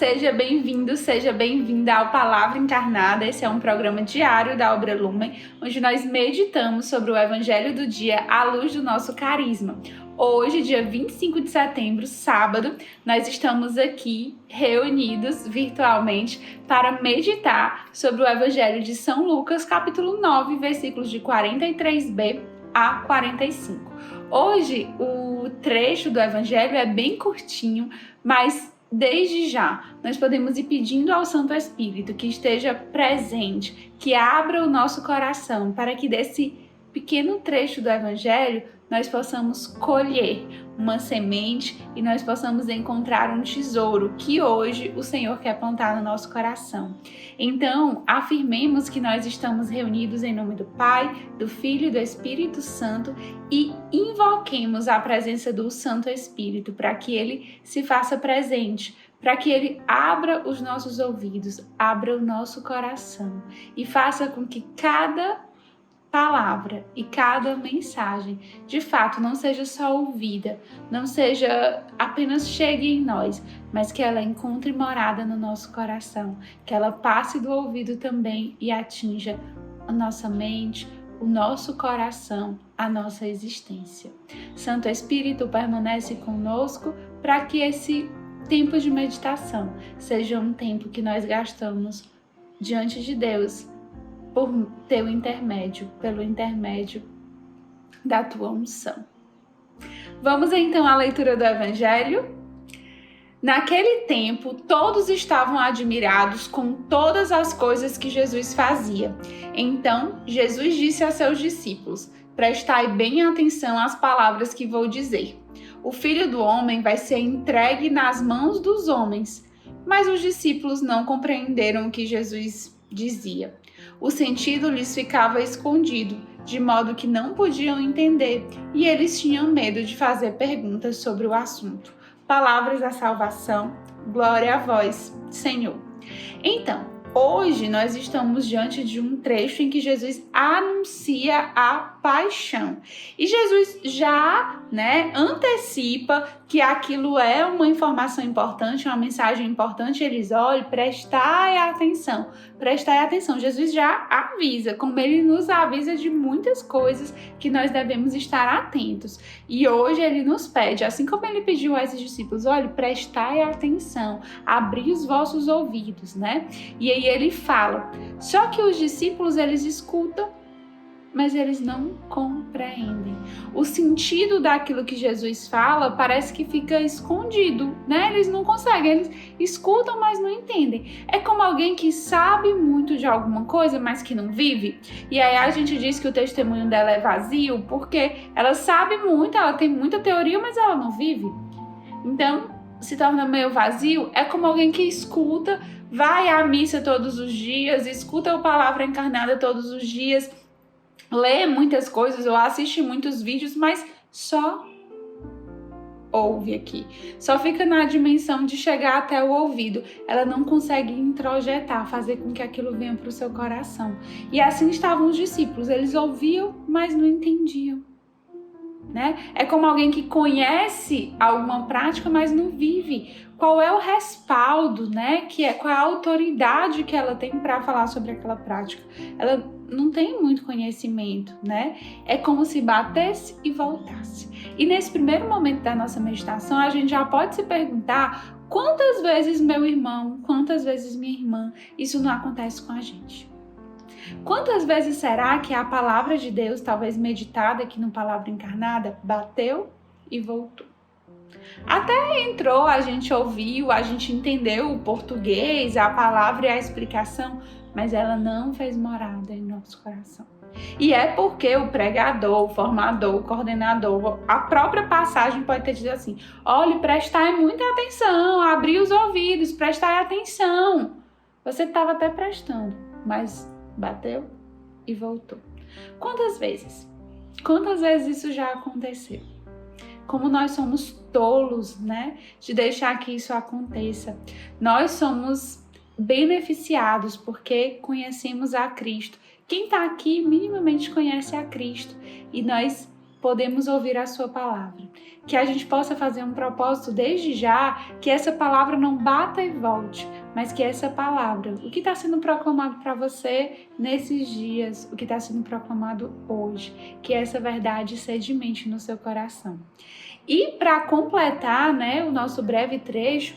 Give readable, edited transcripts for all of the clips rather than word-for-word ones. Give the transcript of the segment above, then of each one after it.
seja bem-vindo, seja bem-vinda ao Palavra Encarnada. Esse é um programa diário da Obra Lumen, onde nós meditamos sobre o Evangelho do dia à luz do nosso carisma. Hoje, dia 25 de setembro, sábado, nós estamos aqui reunidos virtualmente para meditar sobre o Evangelho de São Lucas, capítulo 9, versículos de 43b a 45. Hoje, o trecho do Evangelho é bem curtinho, mas desde já nós podemos ir pedindo ao Santo Espírito que esteja presente, que abra o nosso coração para que desse pequeno trecho do Evangelho nós possamos colher uma semente e nós possamos encontrar um tesouro que hoje o Senhor quer plantar no nosso coração. Então, afirmemos que nós estamos reunidos em nome do Pai, do Filho e do Espírito Santo e invoquemos a presença do Santo Espírito para que ele se faça presente, para que ele abra os nossos ouvidos, abra o nosso coração e faça com que cada palavra e cada mensagem, de fato, não seja só ouvida, não seja apenas chegue em nós, mas que ela encontre morada no nosso coração, que ela passe do ouvido também e atinja a nossa mente, o nosso coração, a nossa existência. Santo Espírito permanece conosco para que esse tempo de meditação seja um tempo que nós gastamos diante de Deus, por teu intermédio, pelo intermédio da tua unção. Vamos então à leitura do Evangelho. Naquele tempo, todos estavam admirados com todas as coisas que Jesus fazia. Então, Jesus disse a seus discípulos: prestai bem atenção às palavras que vou dizer. O Filho do Homem vai ser entregue nas mãos dos homens. Mas os discípulos não compreenderam o que Jesus dizia. O sentido lhes ficava escondido, de modo que não podiam entender, e eles tinham medo de fazer perguntas sobre o assunto. Palavras da salvação, glória a vós, Senhor. Então, hoje nós estamos diante de um trecho em que Jesus anuncia a paixão. E Jesus já, antecipa que aquilo é uma informação importante, uma mensagem importante. Eles olham, prestai atenção. Jesus já avisa, como ele nos avisa de muitas coisas que nós devemos estar atentos. E hoje ele nos pede, assim como ele pediu a esses discípulos, olha, prestai atenção, abri os vossos ouvidos, E aí ele fala, só que os discípulos, eles escutam, mas eles não compreendem. O sentido daquilo que Jesus fala parece que fica escondido, Eles não conseguem, eles escutam, mas não entendem. É como alguém que sabe muito de alguma coisa, mas que não vive. E aí a gente diz que o testemunho dela é vazio, porque ela sabe muito, ela tem muita teoria, mas ela não vive. Então, se torna meio vazio. É como alguém que escuta, vai à missa todos os dias, escuta a Palavra Encarnada todos os dias, lê muitas coisas ou assiste muitos vídeos, mas só ouve aqui. Só fica na dimensão de chegar até o ouvido. Ela não consegue introjetar, fazer com que aquilo venha para o seu coração. E assim estavam os discípulos. Eles ouviam, mas não entendiam. É como alguém que conhece alguma prática, mas não vive. Qual é o respaldo, qual é a autoridade que ela tem para falar sobre aquela prática? Ela não tem muito conhecimento, É como se batesse e voltasse. E nesse primeiro momento da nossa meditação, a gente já pode se perguntar quantas vezes meu irmão, quantas vezes minha irmã, isso não acontece com a gente? Quantas vezes será que a palavra de Deus, talvez meditada aqui no Palavra Encarnada, bateu e voltou? Até entrou, a gente ouviu, a gente entendeu o português, a palavra e a explicação, mas ela não fez morada em nosso coração. E é porque o pregador, o formador, o coordenador, a própria passagem pode ter dito assim, olhe, prestai muita atenção, abri os ouvidos, prestai atenção. Você estava até prestando, mas bateu e voltou. Quantas vezes? Quantas vezes isso já aconteceu? Como nós somos tolos, de deixar que isso aconteça. Nós somos beneficiados porque conhecemos a Cristo. Quem está aqui minimamente conhece a Cristo. E nós podemos ouvir a sua palavra. Que a gente possa fazer um propósito desde já, que essa palavra não bata e volte, mas que essa palavra, o que está sendo proclamado para você nesses dias, o que está sendo proclamado hoje, que essa verdade sedimente no seu coração. E para completar, o nosso breve trecho,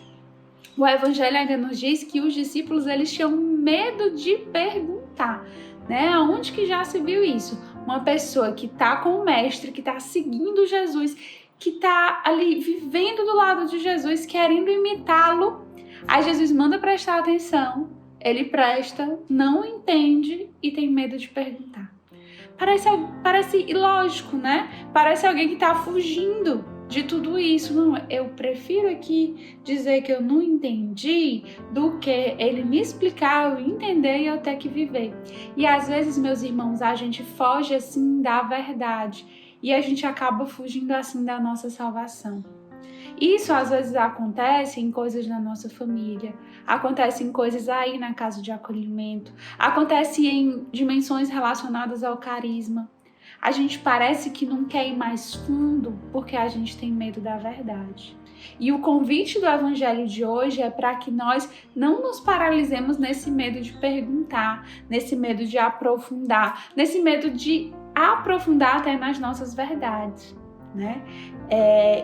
o Evangelho ainda nos diz que os discípulos eles tinham medo de perguntar, Aonde que já se viu isso? Uma pessoa que está com o mestre, que está seguindo Jesus, que está ali vivendo do lado de Jesus, querendo imitá-lo. Aí Jesus manda prestar atenção, ele presta, não entende e tem medo de perguntar. Parece ilógico, Parece alguém que está fugindo de tudo isso. Não, eu prefiro aqui dizer que eu não entendi do que ele me explicar, eu entender e eu ter que viver. E às vezes, meus irmãos, a gente foge assim da verdade e a gente acaba fugindo assim da nossa salvação. Isso às vezes acontece em coisas na nossa família, acontece em coisas aí na casa de acolhimento, acontece em dimensões relacionadas ao carisma. A gente parece que não quer ir mais fundo porque a gente tem medo da verdade. E o convite do Evangelho de hoje é para que nós não nos paralisemos nesse medo de perguntar, nesse medo de aprofundar, nesse medo de aprofundar até nas nossas verdades,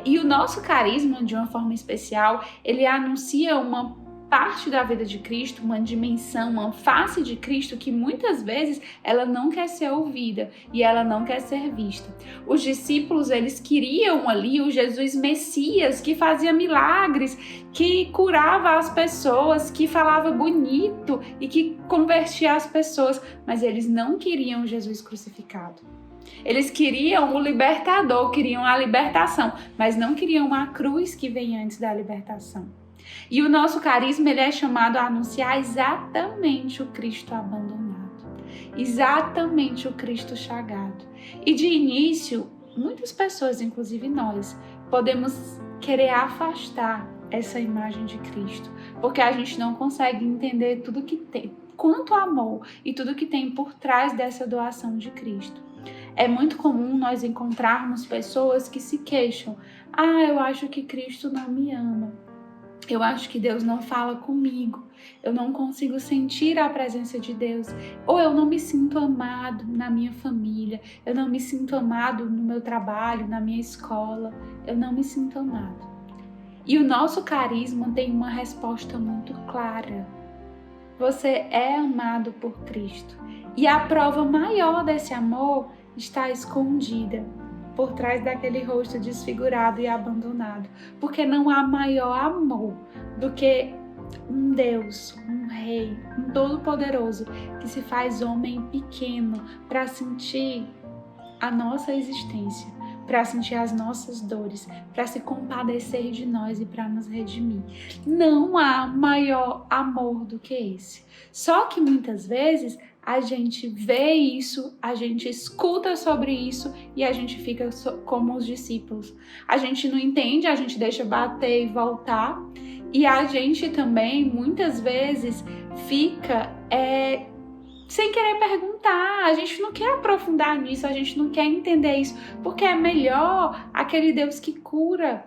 E o nosso carisma, de uma forma especial, ele anuncia uma parte da vida de Cristo, uma dimensão, uma face de Cristo que muitas vezes ela não quer ser ouvida e ela não quer ser vista. Os discípulos, eles queriam ali o Jesus Messias, que fazia milagres, que curava as pessoas, que falava bonito e que convertia as pessoas, mas eles não queriam Jesus crucificado. Eles queriam o libertador, queriam a libertação, mas não queriam a cruz que vem antes da libertação. E o nosso carisma ele é chamado a anunciar exatamente o Cristo abandonado, exatamente o Cristo chagado. E de início, muitas pessoas, inclusive nós, podemos querer afastar essa imagem de Cristo, porque a gente não consegue entender tudo que tem, quanto amor e tudo que tem por trás dessa doação de Cristo. É muito comum nós encontrarmos pessoas que se queixam. Eu acho que Cristo não me ama. Eu acho que Deus não fala comigo. Eu não consigo sentir a presença de Deus. Ou eu não me sinto amado na minha família. Eu não me sinto amado no meu trabalho, na minha escola. Eu não me sinto amado. E o nosso carisma tem uma resposta muito clara. Você é amado por Cristo. E a prova maior desse amor está escondida por trás daquele rosto desfigurado e abandonado. Porque não há maior amor do que um Deus, um Rei, um Todo-Poderoso que se faz homem pequeno para sentir a nossa existência, para sentir as nossas dores, para se compadecer de nós e para nos redimir. Não há maior amor do que esse. Só que muitas vezes a gente vê isso, a gente escuta sobre isso e a gente fica como os discípulos. A gente não entende, a gente deixa bater e voltar. E a gente também, muitas vezes, fica sem querer perguntar. A gente não quer aprofundar nisso, a gente não quer entender isso. Porque é melhor aquele Deus que cura.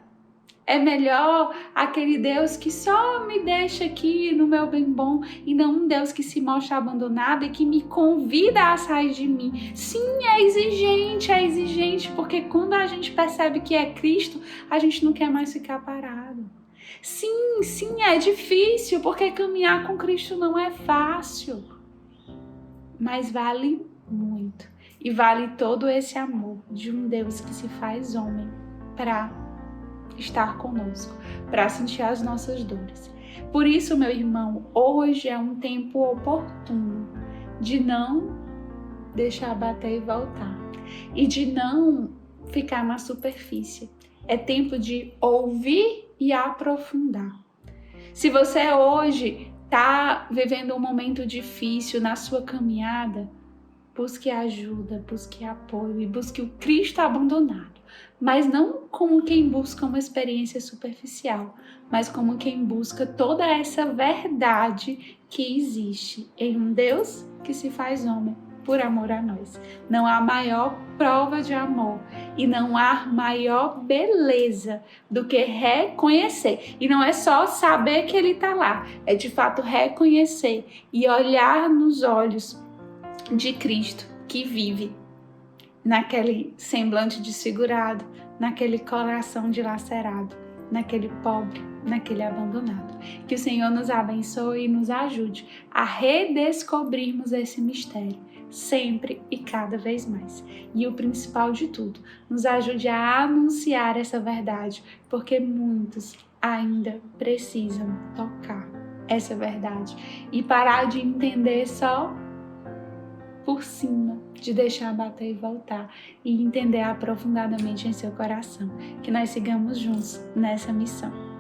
É melhor aquele Deus que só me deixa aqui no meu bem bom e não um Deus que se mostra abandonado e que me convida a sair de mim. Sim, é exigente, porque quando a gente percebe que é Cristo, a gente não quer mais ficar parado. Sim, é difícil, porque caminhar com Cristo não é fácil, mas vale muito. E vale todo esse amor de um Deus que se faz homem para estar conosco, para sentir as nossas dores. Por isso, meu irmão, hoje é um tempo oportuno de não deixar bater e voltar e de não ficar na superfície. É tempo de ouvir e aprofundar. Se você hoje está vivendo um momento difícil na sua caminhada, busque ajuda, busque apoio e busque o Cristo abandonado. Mas não como quem busca uma experiência superficial, mas como quem busca toda essa verdade que existe em um Deus que se faz homem por amor a nós. Não há maior prova de amor e não há maior beleza do que reconhecer. E não é só saber que ele está lá, é de fato reconhecer e olhar nos olhos de Cristo que vive naquele semblante desfigurado, naquele coração dilacerado, naquele pobre, naquele abandonado. Que o Senhor nos abençoe e nos ajude a redescobrirmos esse mistério, sempre e cada vez mais. E o principal de tudo, nos ajude a anunciar essa verdade, porque muitos ainda precisam tocar essa verdade e parar de entender só por cima, de deixar bater e voltar e entender aprofundadamente em seu coração. Que nós sigamos juntos nessa missão.